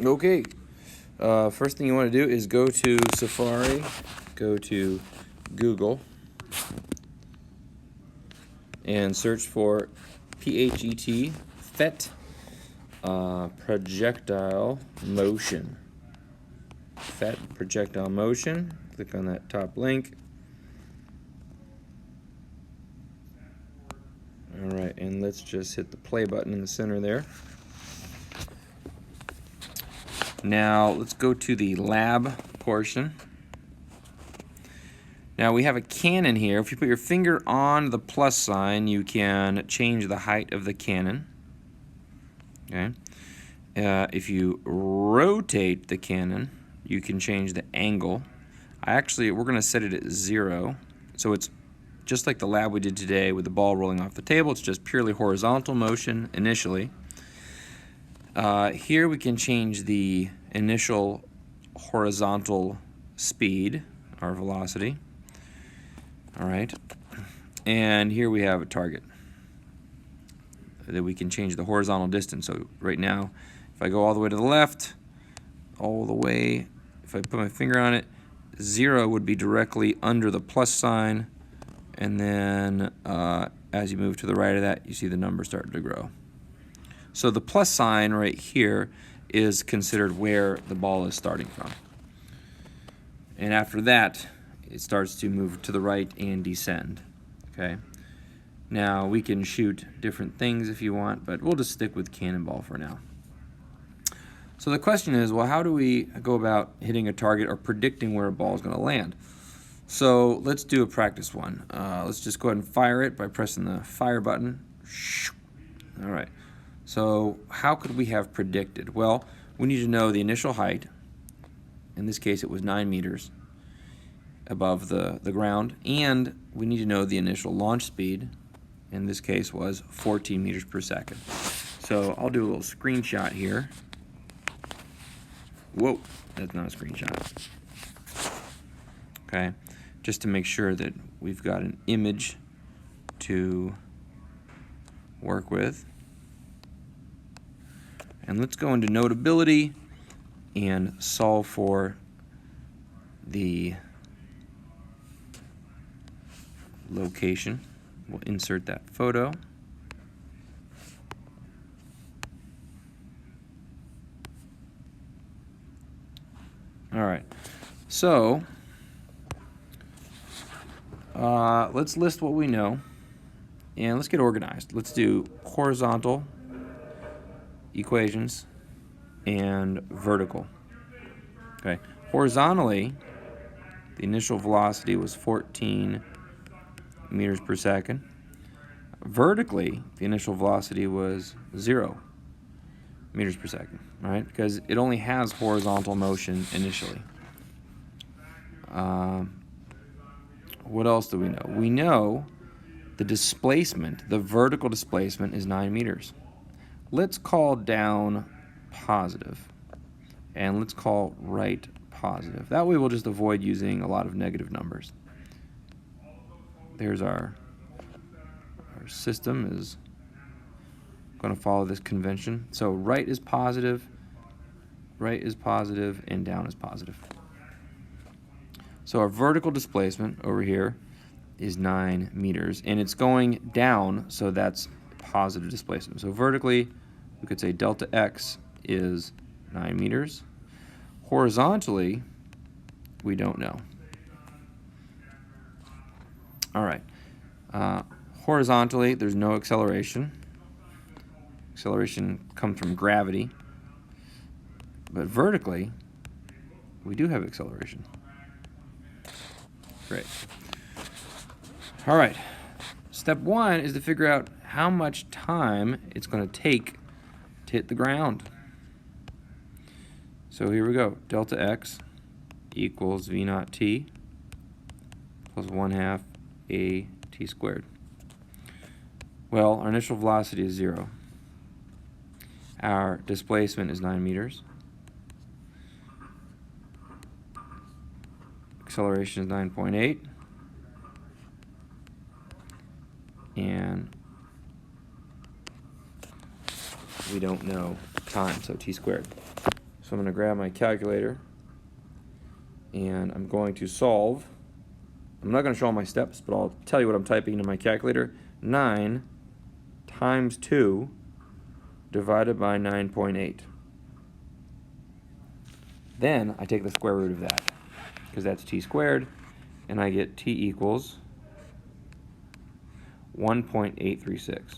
Okay, first thing you want to do is go to Safari, go to Google, and search for PHET projectile motion. PHET projectile motion. Click on that top link. Alright, and let's just hit the play button in the center there. Now let's go to the lab portion. Now we have a cannon here. If you put your finger on the plus sign, you can change the height of the cannon. Okay. If you rotate the cannon, you can change the angle. We're going to set it at 0. So it's just like the lab we did today with the ball rolling off the table. It's just purely horizontal motion initially. Here we can change the initial horizontal speed, or velocity. All right. And here we have a target that we can change the horizontal distance. So right now, if I go all the way to the left, all the way, if I put my finger on it, 0 would be directly under the plus sign, and then as you move to the right of that, you see the number starting to grow. So the plus sign right here is considered where the ball is starting from. And after that, it starts to move to the right and descend. Okay. Now we can shoot different things if you want, but we'll just stick with cannonball for now. So the question is, well, how do we go about hitting a target or predicting where a ball is going to land? So let's do a practice one. Let's just go ahead and fire it by pressing the fire button. All right. So how could we have predicted? Well, we need to know the initial height. In this case, it was 9 meters above the ground, and we need to know the initial launch speed. In this case was 14 meters per second. So I'll do a little screenshot here. Whoa, that's not a screenshot. Okay, just to make sure that we've got an image to work with. And let's go into Notability and solve for the location. We'll insert that photo. All right, so let's list what we know, and let's get organized. Let's do horizontal equations and vertical. Okay, horizontally, the initial velocity was 14 meters per second. Vertically, the initial velocity was 0 meters per second, right? Because it only has horizontal motion initially. What else do we know? We know the displacement, the vertical displacement, is 9 meters. Let's call down positive, and let's call right positive. That way we'll just avoid using a lot of negative numbers. There's our system is going to follow this convention. So right is positive, and down is positive. So our vertical displacement over here is 9 meters, and it's going down, so that's positive displacement. So vertically, we could say delta x is 9 meters. Horizontally, we don't know. All right. Horizontally, there's no acceleration. Acceleration comes from gravity. But vertically, we do have acceleration. Great. All right. Step 1 is to figure out how much time it's going to take to hit the ground. So here we go. Delta x equals v naught t plus 1/2 a t squared. Well, our initial velocity is 0. Our displacement is 9 meters. Acceleration is 9.8. And we don't know time, so t squared. So I'm going to grab my calculator and I'm going to solve. I'm not going to show all my steps, but I'll tell you what I'm typing into my calculator. 9 times 2 divided by 9.8. Then I take the square root of that, because that's t squared, and I get t equals 1.836.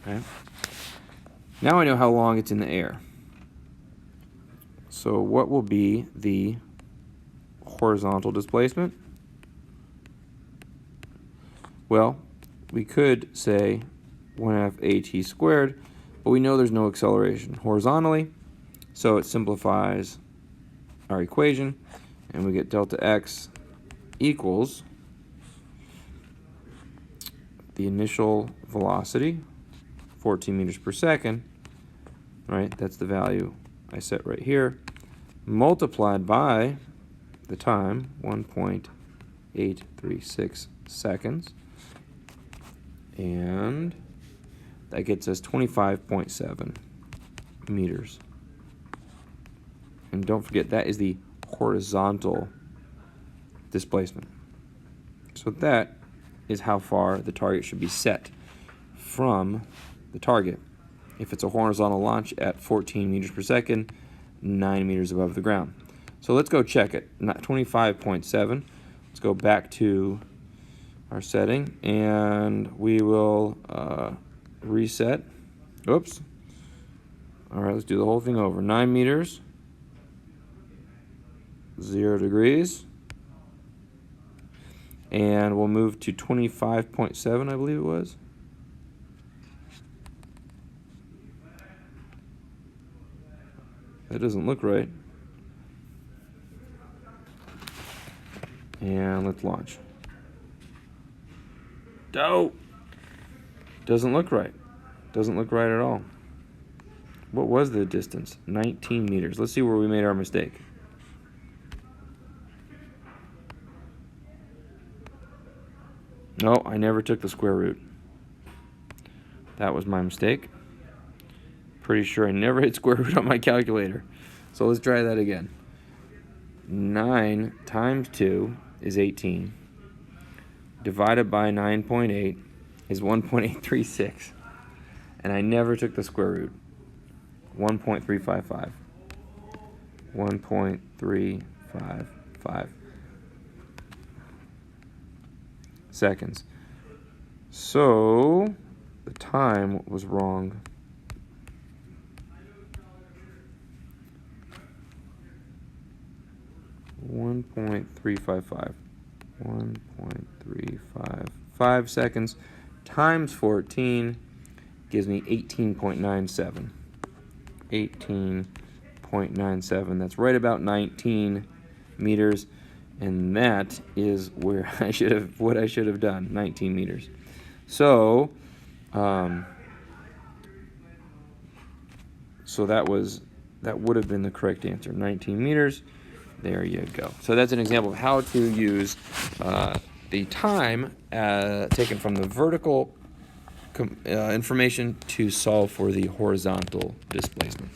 Okay. Now I know how long it's in the air. So what will be the horizontal displacement? Well, we could say 1/2 at squared, but we know there's no acceleration horizontally, so it simplifies our equation, and we get delta x equals the initial velocity, 14 meters per second, right? That's the value I set right here, multiplied by the time, 1.836 seconds, and that gets us 25.7 meters. And don't forget, that is the horizontal displacement. So that is how far the target should be set from the target. If it's a horizontal launch at 14 meters per second, 9 meters above the ground. So let's go check it. 25.7. Let's go back to our setting, and we will reset. Oops. All right, let's do the whole thing over. 9 meters, 0 degrees, and we'll move to 25.7, I believe it was. That doesn't look right. And let's launch. Dope. Doesn't look right. Doesn't look right at all. What was the distance? 19 meters. Let's see where we made our mistake. No, I never took the square root. That was my mistake. Pretty sure I never hit square root on my calculator. So let's try that again. 9 times 2 is 18. Divided by 9.8 is 1.836. And I never took the square root. 1.355. 1.355 seconds. So the time was wrong. .355. 1.355 seconds times 14 gives me 18.97. 18.97. That's right about 19 meters, and that is where I should have done. 19 meters. So, so that would have been the correct answer. 19 meters. There you go. So that's an example of how to use the time taken from the vertical information to solve for the horizontal displacement.